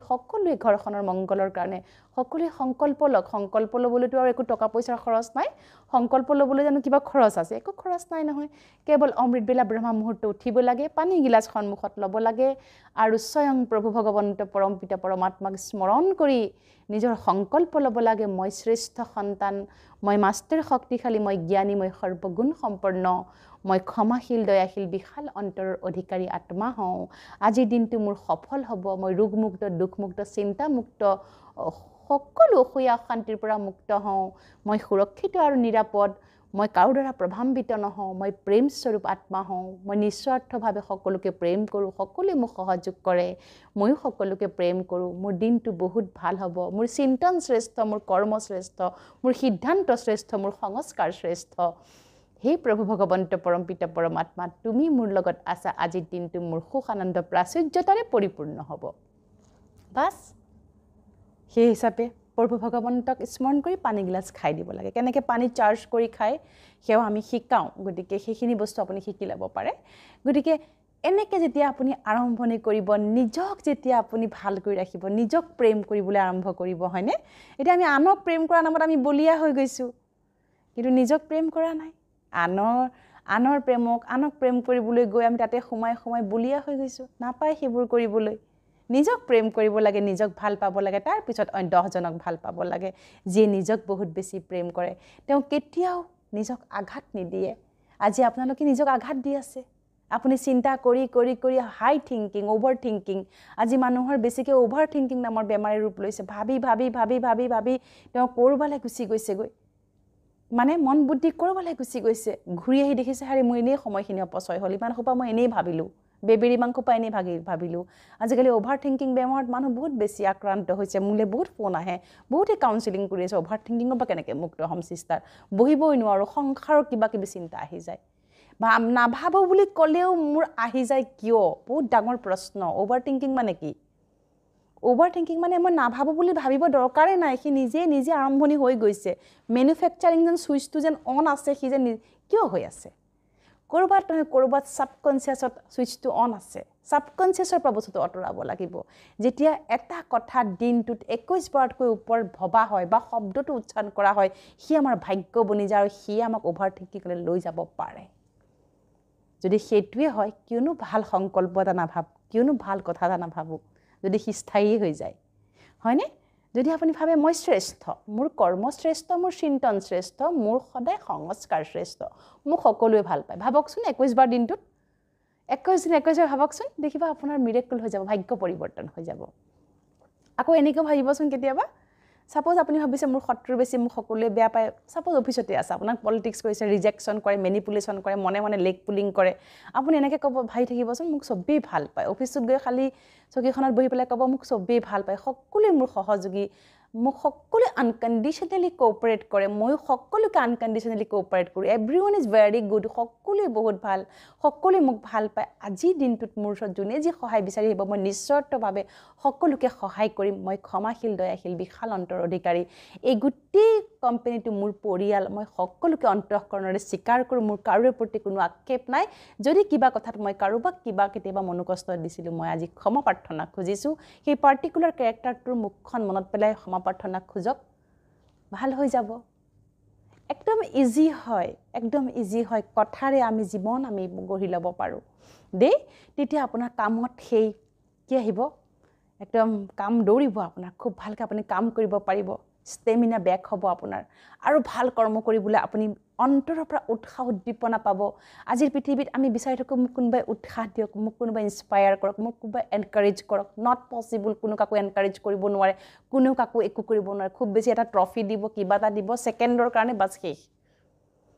সকলোৱে ঘৰখনৰ মংগলৰ কাৰণে সকলোৱে সংকল্প লওক সংকল্প ল'বলৈতো আৰু একো টকা পইচাৰ খৰচ নাই সংকল্প ল'বলৈ জানো কিবা খৰচ আছে একো খৰচ নাই নহয় কেৱল অমৃতবেলা ব্ৰহ্ম মুহূৰ্ত উঠিব লাগে পানী গিলাচ সন্মুখত ল'ব লাগে আৰু স্বয়ং প্ৰভু ভগৱন্ত পৰম পিতা পৰমাত্মাক স্মৰণ কৰি নিজৰ সংকল্প ল'ব লাগে মই শ্ৰেষ্ঠ সন্তান মই মাষ্টাৰ শক্তিশালী মই জ্ঞানী মই সৰ্বগুণ সম্পন্ন মই ক্ষমাশীল দয়াশীল বিশাল অন্তৰৰ অধিকাৰী আত্মা হওঁ আজিৰ দিনটো মোৰ সফল হ'ব মই ৰোগমুক্ত দুখমুক্ত চিন্তামুক্ত সকলো অসূয়া অশান্তিৰ পৰা মুক্ত হওঁ মই সুৰক্ষিত আৰু নিৰাপদ মই কাৰো দ্বাৰা প্ৰভাৱান্বিত নহওঁ মই প্ৰেম স্বৰূপ আত্মা হওঁ মই নিস্বাৰ্থভাৱে সকলোকে প্ৰেম কৰোঁ সকলোৱে মোক সহযোগ কৰে ময়ো সকলোকে প্ৰেম কৰোঁ মোৰ দিনটো বহুত ভাল হ'ব মোৰ চিন্তন শ্ৰেষ্ঠ মোৰ কৰ্ম শ্ৰেষ্ঠ মোৰ সিদ্ধান্ত শ্ৰেষ্ঠ মোৰ সংস্কাৰ শ্ৰেষ্ঠ হে প্ৰভু ভগৱন্ত পৰম পিতা পৰমাত্মা তুমি মোৰ লগত আছা আজিৰ দিনটো মোৰ সুখ আনন্দ প্ৰাচুৰ্যতাৰে পৰিপূৰ্ণ হ'ব বাস সেই হিচাপে প্ৰভু ভগৱন্তক স্মৰণ কৰি পানী গিলাচ খাই দিব লাগে কেনেকৈ পানী চাৰ্জ কৰি খায় সেয়াও আমি শিকাওঁ গতিকে সেইখিনি বস্তু আপুনি শিকি ল'ব পাৰে গতিকে এনেকৈ যেতিয়া আপুনি আৰম্ভণি কৰিব নিজক যেতিয়া আপুনি ভাল কৰি ৰাখিব নিজক প্ৰেম কৰিবলৈ আৰম্ভ কৰিব হয়নে এতিয়া আমি আনক প্ৰেম কৰাৰ নামত আমি বলিয়া হৈ গৈছোঁ কিন্তু নিজক প্ৰেম কৰা নাই আনৰ প্ৰেমক আনক প্ৰেম কৰিবলৈ গৈ আমি তাতে সোমাই বলিয়া হৈ গৈছোঁ নাপায় সেইবোৰ কৰিবলৈ নিজক প্ৰেম কৰিব লাগে নিজক ভাল পাব লাগে তাৰ পিছত 10জনক ভাল পাব লাগে যিয়ে নিজক বহুত বেছি প্ৰেম কৰে তেওঁ কেতিয়াও নিজক আঘাত নিদিয়ে আজি আপোনালোকে নিজক আঘাত দি আছে আপুনি চিন্তা কৰি কৰি কৰি হাই থিংকিং অভাৰ থিংকিং আজি মানুহৰ বেছিকৈ অভাৰ থিংকিং নামৰ বেমাৰী ৰূপ লৈছে ভাবি ভাবি ভাবি ভাবি ভাবি তেওঁ ক'ৰবালৈ গুচি গৈছেগৈ মানে মন বুদ্ধি ক'ৰবালৈ গুচি গৈছে ঘূৰি আহি দেখিছে হাৰি মোৰ এনেই সময়খিনি অপচয় হ'ল ইমান সোপা মই এনেই ভাবিলোঁ বেবেৰী মাংস পাই এনেই ভাবিলোঁ আজিকালি অভাৰ থিংকিং বেমাৰত মানুহ বহুত বেছি আক্ৰান্ত হৈছে মোলৈ বহুত ফোন আহে বহুতে কাউন্সেলিং কৰি আছে অভাৰ থিংকিঙৰ পৰা কেনেকৈ মুক্ত হ'ম চিষ্টাৰ বহিবই নোৱাৰোঁ সংসাৰৰ কিবা কিবি চিন্তা আহি যায় বা নাভাবোঁ বুলি ক'লেও মোৰ আহি যায় কিয় বহুত ডাঙৰ প্ৰশ্ন অভাৰ থিংকিং মানে কি অভাৰ থিংকিং মানে মই নাভাবোঁ বুলি ভাবিব দৰকাৰে নাই সি নিজে আৰম্ভণি হৈ গৈছে মেনুফেকচাৰিং যেন ছুইচটো যেন অন আছে সি যেন কিয় হৈ আছে ক'ৰবাত নহয় ক'ৰবাত ছাবকনচিয়াছত ছুইচটো অন আছে ছাবকনচিয়াছৰ পৰা বস্তুটো আঁতৰাব লাগিব যেতিয়া এটা কথা দিনটোত 21 বাৰতকৈ ওপৰত ভবা হয় বা শব্দটো উচ্চাৰণ কৰা হয় সি আমাৰ ভাগ্য বনি যায় আৰু সি আমাক অভাৰ থিংকিংলৈ লৈ যাব পাৰে যদি সেইটোৱে হয় কিয়নো ভাল সংকল্প এটা নাভাবোঁ কিয়নো ভাল কথা এটা নাভাবোঁ যদি সি স্থায়ী হৈ যায় হয়নে যদি আপুনি ভাবে মই শ্ৰেষ্ঠ মোৰ কৰ্ম শ্ৰেষ্ঠ মোৰ চিন্তন শ্ৰেষ্ঠ মোৰ সদায় সংস্কাৰ শ্ৰেষ্ঠ মোক সকলোৱে ভাল পায় ভাবকচোন 21 বাৰ দিনটোত 21 দিন 21 বাৰ ভাবকচোন দেখিবা আপোনাৰ মিৰেকল হৈ যাব ভাগ্য পৰিৱৰ্তন হৈ যাব আকৌ এনেকৈ ভাবিবচোন কেতিয়াবা সাপোজ আপুনি ভাবিছে মোৰ শত্ৰু বেছি মোক সকলোৱে বেয়া পায় সাপোজ অফিসতে আছে আপোনাক পলিটিক্স কৰিছে ৰিজেকশন কৰে মেনিপুলেশন কৰে মনে মনে লেগ পুলিং কৰে আপুনি এনেকৈ ক'ব ভাই থাকিবচোন মোক সবেই ভাল পায় অফিসত গৈ খালি চকীখনত বহি পেলাই ক'ব মোক সবেই ভাল পায় সকলোৱে মোৰ সহযোগী মোক সকলোৱে আনকণ্ডিশনেলি কোঅপাৰেট কৰে মই সকলোকে আনকণ্ডিশনেলি কোঅপাৰেট কৰোঁ এভৰিওয়ান ইজ ভেৰি গুড সকলোৱে বহুত ভাল সকলোৱে মোক ভাল পায় আজি দিনটোত মোৰ ওচৰত যোনে যি সহায় বিচাৰি আহিব মই নিস্বাৰ্থভাৱে সকলোকে সহায় কৰিম মই ক্ষমাশীল দয়াশীল বিশাল অন্তৰ অধিকাৰী এই গোটেই কোম্পানীটো মোৰ পৰিয়াল মই সকলোকে অন্তঃকৰণৰে স্বীকাৰ কৰোঁ মোৰ কাৰোৰে প্ৰতি কোনো আক্ষেপ নাই যদি কিবা কথাত মই কাৰোবাক কিবা কেতিয়াবা মনোকষ্ট দিছিলোঁ মই আজি ক্ষমা প্ৰাৰ্থনা খুজিছোঁ সেই পাৰ্টিকুলাৰ কেৰেক্টাৰটোৰ মুখখন মনত পেলাই ক্ষমা প্ৰাৰ্থনা খুজক ভাল হৈ যাব একদম ইজি হয় কথাৰে আমি জীৱন আমি গঢ়ি ল'ব পাৰোঁ দেই তেতিয়া আপোনাৰ কামত সেই কি আহিব একদম কাম দৌৰিব আপোনাৰ খুব ভালকৈ আপুনি কাম কৰিব পাৰিব ষ্টেমিনা বেক হ'ব আপোনাৰ আৰু ভাল কৰ্ম কৰিবলৈ আপুনি অন্তৰৰ পৰা উৎসাহ উদ্দীপনা পাব আজিৰ পৃথিৱীত আমি বিচাৰি থাকোঁ মোক কোনোবাই উৎসাহ দিয়ক মোক কোনোবাই ইনস্পায়াৰ কৰক মোক কোনোবাই এনকাৰেজ কৰক নট পচিবল কোনো কাকো এনকাৰেজ কৰিব নোৱাৰে কোনো কাকো একো কৰিব নোৱাৰে খুব বেছি এটা ট্ৰফি দিব কিবা এটা দিব ছেকেণ্ডৰ কাৰণে বাছ শেষ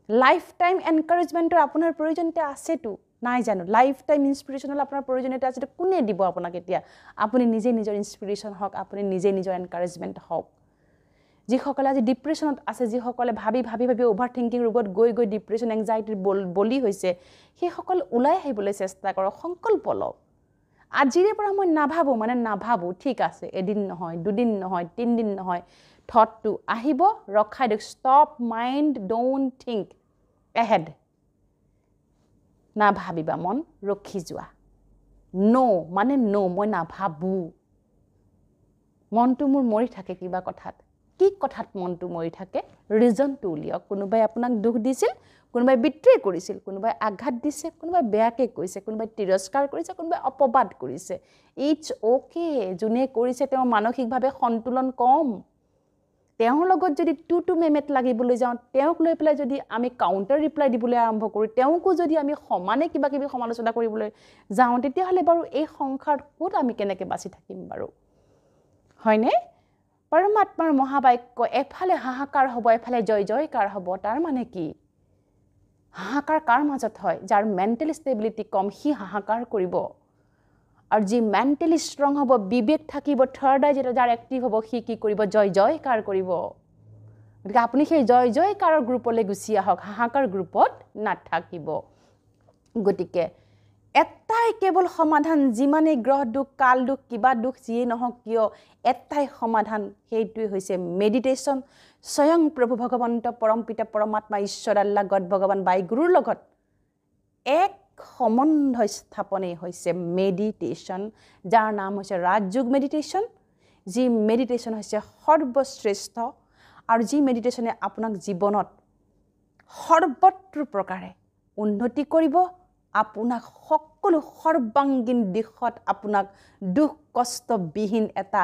লাইফ টাইম এনকাৰেজমেণ্টৰ আপোনাৰ প্ৰয়োজনীয়তা আছেতো নাই জানো লাইফ টাইম ইনস্পিৰেশ্যনাল আপোনাৰ প্ৰয়োজনীয়তা আছে কোনে দিব আপোনাক এতিয়া আপুনি নিজে নিজৰ ইনস্পিৰেশ্যন হওক আপুনি নিজে নিজৰ এনকাৰেজমেণ্ট হওক যিসকলে আজি ডিপ্ৰেশ্যনত আছে যিসকলে ভাবি ভাবি ভাবি অভাৰ থিংকিং ৰোগত গৈ গৈ ডিপ্ৰেশ্যন এংজাইটিৰ বলি হৈছে সেইসকল ওলাই আহিবলৈ চেষ্টা কৰক সংকল্প লওক আজিৰে পৰা মই নাভাবোঁ ঠিক আছে এদিন নহয় দুদিন নহয় তিনিদিন নহয় থটটো আহিব ৰখাই দিয়ক stop mind don't think ahead নাভাবিবা মন ৰখি যোৱা নো মানে নো মই নাভাবোঁ মনটো মোৰ মৰি থাকে কিবা কথাত কি কথাত মনটো মৰি থাকে ৰিজনটো উলিয়াওক কোনোবাই আপোনাক দুখ দিছিল কোনোবাই বিট্ৰে কৰিছিল কোনোবাই আঘাত দিছে কোনোবাই বেয়াকে কৈছে কোনোবাই তিৰস্কাৰ কৰিছে কোনোবাই অপবাদ কৰিছে ইটস ওকে যোনে কৰিছে তেওঁ মানসিকভাৱে সন্তুলন কম তেওঁৰ লগত যদি টু মেমেট লাগিবলৈ যাওঁ তেওঁক লৈ পেলাই যদি আমি কাউণ্টাৰ ৰিপ্লাই দিবলৈ আৰম্ভ কৰোঁ তেওঁকো যদি আমি সমানে কিবা কিবি সমালোচনা কৰিবলৈ যাওঁ তেতিয়াহ'লে বাৰু এই সংসাৰত ক'ত আমি কেনেকৈ বাচি থাকিম বাৰু হয়নে পৰমাত্মাৰ মহাবাক্য এফালে হাহাকাৰ হ'ব এফালে জয় জয়কাৰ হ'ব তাৰ মানে কি হাহাকাৰ কাৰ মাজত হয় যাৰ মেণ্টেল ষ্টেবিলিটি কম সি হাহাকাৰ কৰিব আৰু যি মেণ্টেলি ষ্ট্ৰং হ'ব বিবেক থাকিব থাৰ্ড আই যেটা যাৰ এক্টিভ হ'ব সি কি কৰিব জয় জয়কাৰ কৰিব গতিকে আপুনি সেই জয় জয়কাৰৰ গ্ৰুপলৈ গুচি আহক হাহাকাৰ গ্ৰুপত নাথাকিব গতিকে এটাই কেৱল সমাধান যিমানেই গ্ৰহ দুখ কাল দুখ কিবা দুখ যিয়ে নহওক কিয় এটাই সমাধান সেইটোৱে হৈছে মেডিটেশ্যন স্বয়ং প্ৰভু ভগৱন্ত পৰম পিতা পৰমাত্মা ঈশ্বৰ আল্লাহ গড ভগৱান বাই গুৰুৰ লগত এক সম্বন্ধ স্থাপনেই হৈছে মেডিটেশ্যন যাৰ নাম হৈছে ৰাজযোগ মেডিটেশ্যন যি মেডিটেশ্যন হৈছে সৰ্বশ্ৰেষ্ঠ আৰু যি মেডিটেশ্যনে আপোনাক জীৱনত সৰ্বত্ৰ প্ৰকাৰে উন্নতি কৰিব আপোনাক সকলো সৰ্বাংগীন দিশত আপোনাক দুখ কষ্টবিহীন এটা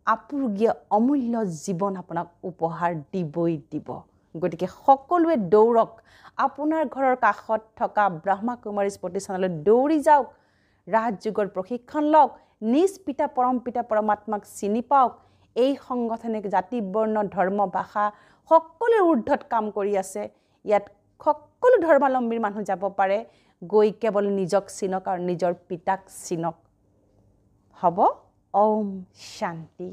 আপুৰুগীয়া অমূল্য জীৱন আপোনাক উপহাৰ দিবই দিব গতিকে সকলোৱে দৌৰক আপোনাৰ ঘৰৰ কাষত থকা ব্ৰহ্মা কুমাৰীজ প্ৰতিষ্ঠানলৈ দৌৰি যাওক ৰাজযোগৰ প্ৰশিক্ষণ লওক নিজ পিতা পৰম পিতা পৰমাত্মাক চিনি পাওক এই সংগঠনে জাতি বৰ্ণ ধৰ্ম ভাষা সকলোৰে ঊৰ্ধত কাম কৰি আছে ইয়াত সকলো ধৰ্মাৱলম্বীৰ মানুহ যাব পাৰে গৈ কেৱল নিজক চিনক আৰু নিজৰ পিতাক চিনক হ'ব ওম শান্তি